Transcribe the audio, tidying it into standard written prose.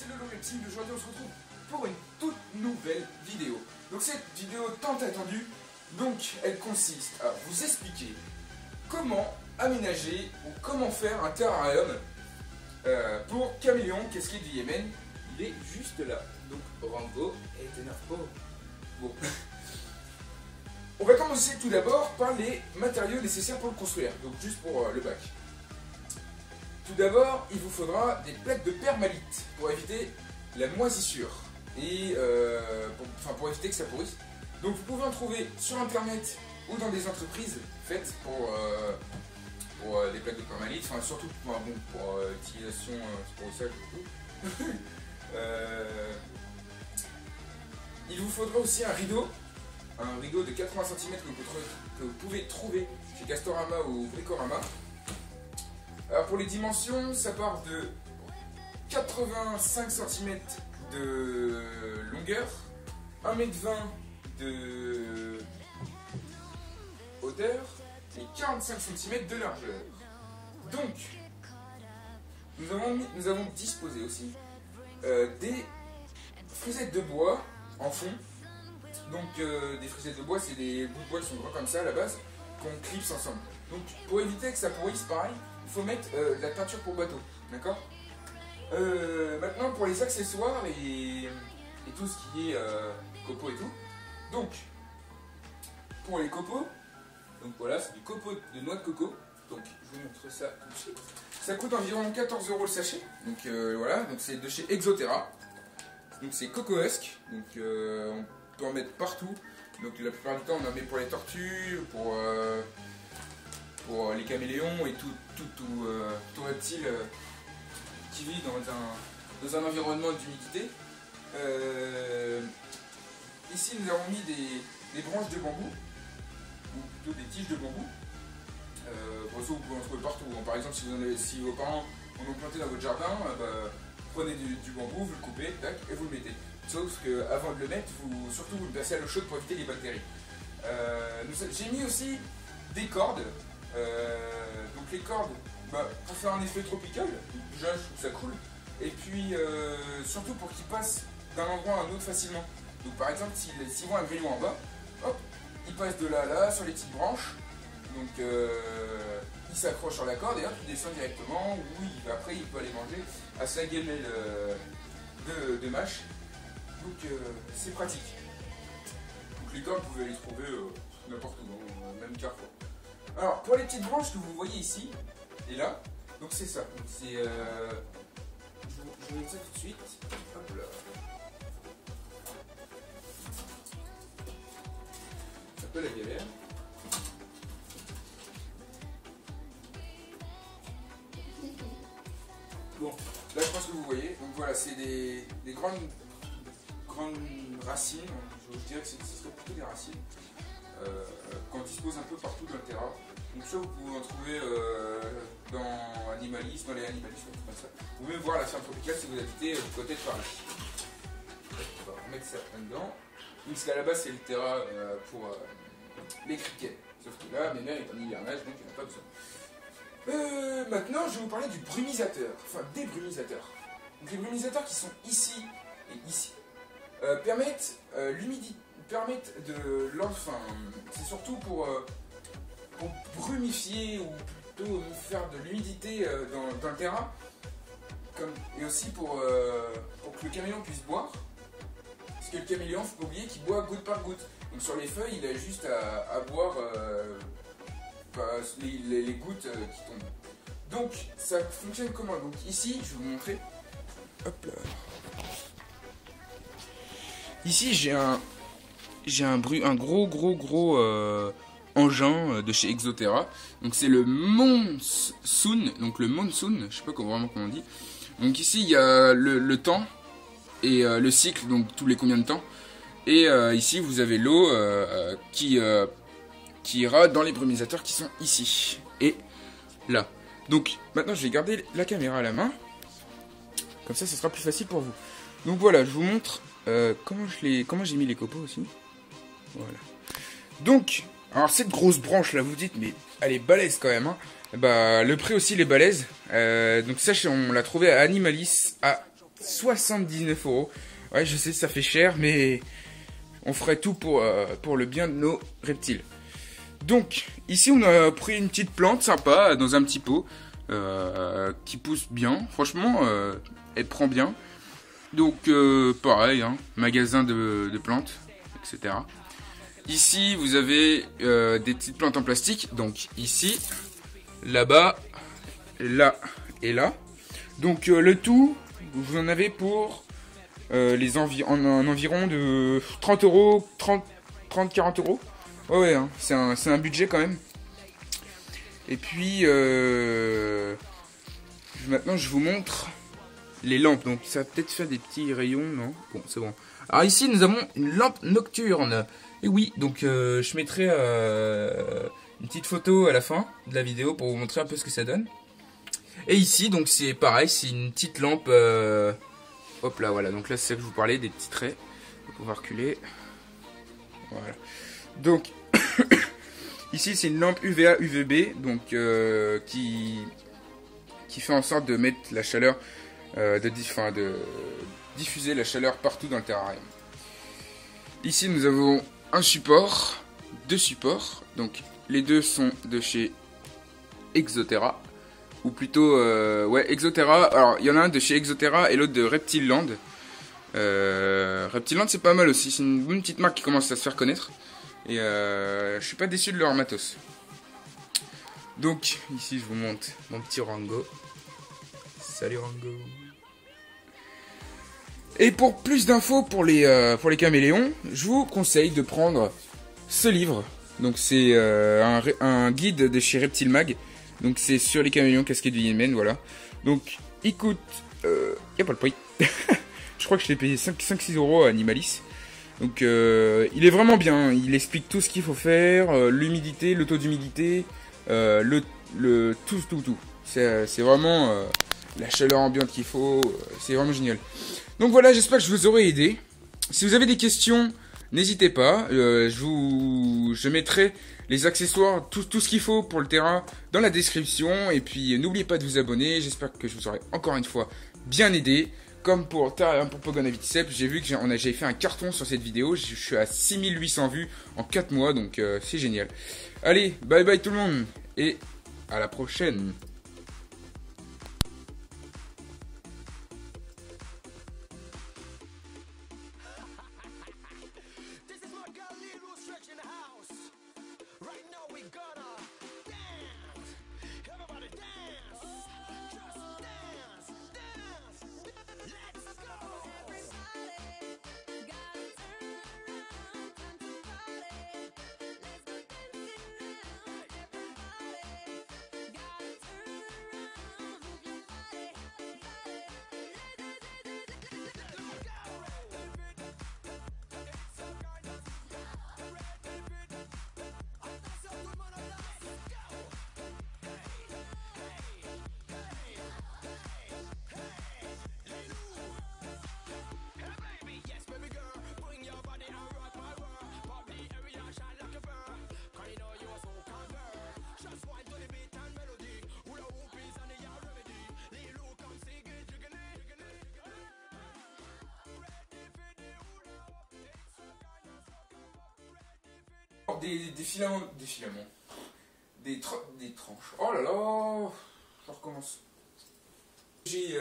c'est Lolo Reptile. Aujourd'hui, on se retrouve pour une toute nouvelle vidéo. Donc, cette vidéo tant attendue, donc, elle consiste à vous expliquer comment aménager ou comment faire un terrarium pour Caméléon, casquette du Yémen. Il est juste là. Donc, Rambo et t'énerve pas. Bon. On va commencer tout d'abord par les matériaux nécessaires pour le construire. Donc, juste pour le bac. Tout d'abord, il vous faudra des plaques de permalite pour éviter la moisissure et pour éviter que ça pourrisse. Donc vous pouvez en trouver sur internet ou dans des entreprises faites pour les plaques de permalite, enfin surtout pour l'utilisation, pour ça surtout. Il vous faudra aussi un rideau de 80 cm que vous pouvez trouver chez Castorama ou Bricorama. Alors pour les dimensions, ça part de 85 cm de longueur, 1,20 m de hauteur et 45 cm de largeur. Donc, nous avons disposé aussi des frisettes de bois en fond. Donc des frisettes de bois, c'est des bouts de bois qui sont grands comme ça à la base, qu'on clipse ensemble. Donc pour éviter que ça pourrisse, pareil, il faut mettre de la peinture pour bateau, d'accord. Maintenant pour les accessoires et tout ce qui est copeaux et tout. Donc pour les copeaux, donc voilà, c'est du copeau de noix de coco. Donc je vous montre ça tout de suite. Ça coûte environ 14 € le sachet. Donc voilà, donc c'est de chez Exoterra. Donc c'est Cocoesque. Donc on peut en mettre partout. Donc la plupart du temps on en met pour les tortues, pour les caméléons et tout reptile qui vit dans un environnement d'humidité. Ici nous avons mis des branches de bambou, ou plutôt des tiges de bambou. Pour ça vous pouvez en trouver partout. Par exemple si vos parents en ont planté dans votre jardin, prenez du bambou, vous le coupez, tac, et vous le mettez. Sauf qu'avant de le mettre, surtout vous le passez à l'eau chaude pour éviter les bactéries. J'ai mis aussi des cordes. Donc les cordes, pour faire un effet tropical, déjà je trouve ça cool. Et puis surtout pour qu'ils passent d'un endroit à un autre facilement. Donc par exemple, s'ils vont un grillon en bas, hop, ils passent de là à là sur les petites branches. Donc il s'accroche sur la corde et hop, il descend directement. Ou après il peut aller manger à sa gamelle de mâche. Donc c'est pratique. Donc les cordes, vous pouvez les trouver n'importe où, même Carrefour. Alors pour les petites branches que vous voyez ici et là, donc c'est ça. Je vous montre ça tout de suite. Hop là. C'est un peu la galère. Bon, là je pense que vous voyez. Donc voilà, c'est des grandes racines. Je dirais que ce serait plutôt des racines. Qu'on dispose un peu partout dans le terrain. Donc ça vous pouvez en trouver dans Animalis, dans les Animalistes, comme ça. Vous pouvez voir la ferme tropicale si vous habitez du côté de Paris. On va remettre ça dedans. Donc parce qu'à la base c'est le terrain pour les criquets. Sauf que là, mes mères est en hivernage, donc il n'y en a pas besoin. Maintenant je vais vous parler du brumisateur, enfin des brumisateurs. Donc les brumisateurs qui sont ici et ici permettent l'humidité. C'est surtout pour brumifier ou plutôt faire de l'humidité dans le terrain, et aussi pour que le caméléon puisse boire. Parce que le caméléon, faut pas oublier qu'il boit goutte par goutte. Donc sur les feuilles, il a juste à boire les gouttes qui tombent. Donc ça fonctionne comment? Donc ici, je vais vous montrer. Hop là. Ici j'ai un gros engin de chez Exoterra. Donc c'est le Monsoon. Donc le Monsoon, je sais pas comment on dit. Donc ici il y a le temps et le cycle, donc tous les combien de temps. Et ici vous avez l'eau qui ira dans les brumisateurs qui sont ici et là. Donc maintenant je vais garder la caméra à la main. Comme ça sera plus facile pour vous. Donc voilà, je vous montre comment j'ai mis les copeaux aussi. Voilà. Donc, alors cette grosse branche là, vous dites, mais elle est balèze quand même. Hein. Le prix aussi il est balèze. Donc ça, on l'a trouvé à Animalis, à 79 €. Ouais, je sais, ça fait cher, mais on ferait tout pour le bien de nos reptiles. Donc, ici, on a pris une petite plante sympa dans un petit pot qui pousse bien. Franchement, elle prend bien. Donc, pareil, hein, magasin de plantes, etc. Ici, vous avez des petites plantes en plastique. Donc, ici, là-bas, là et là. Donc, le tout, vous en avez pour un environ de 30 €, 30-40 €. Ouais, hein, c'est un budget quand même. Et puis, maintenant, je vous montre les lampes. Donc, ça va peut-être faire des petits rayons, non? Bon, c'est bon. Alors ici, nous avons une lampe nocturne. Et oui, donc je mettrai une petite photo à la fin de la vidéo pour vous montrer un peu ce que ça donne. Et ici, donc c'est pareil, c'est une petite lampe. Hop là, voilà. Donc là, c'est ça que je vous parlais, des petits traits. Donc, on va reculer. Voilà. Donc, ici, c'est une lampe UVA UVB, donc qui fait en sorte de mettre la chaleur, de diffuser la chaleur partout dans le terrarium. Ici, nous avons un support, deux supports. Donc, les deux sont de chez Exoterra. Ou plutôt, ouais, Exoterra. Alors, il y en a un de chez Exoterra et l'autre de Reptiland. Reptiland, c'est pas mal aussi. C'est une bonne petite marque qui commence à se faire connaître. Et je suis pas déçu de leur matos. Donc, ici, je vous montre mon petit Rango. Salut Rango. Et pour plus d'infos pour les caméléons, je vous conseille de prendre ce livre. Donc c'est un guide de chez Reptile Mag. Donc c'est sur les caméléons casqués du Yémen, voilà. Donc il coûte, y a pas le prix. Je crois que je l'ai payé 5-6 € à Animalis. Donc il est vraiment bien. Il explique tout ce qu'il faut faire, l'humidité, le taux d'humidité, tout. C'est vraiment la chaleur ambiante qu'il faut. C'est vraiment génial. Donc voilà, j'espère que je vous aurai aidé. Si vous avez des questions, n'hésitez pas. Je mettrai les accessoires, tout ce qu'il faut pour le terrain dans la description. Et puis n'oubliez pas de vous abonner. J'espère que je vous aurai encore une fois bien aidé. Comme pour Terrarium pour Pogon Avicep, j'ai vu que j'ai fait un carton sur cette vidéo. Je suis à 6800 vues en 4 mois, donc c'est génial. Allez, bye bye tout le monde et à la prochaine. Des filaments, des tranches. Oh là là, je recommence. J'ai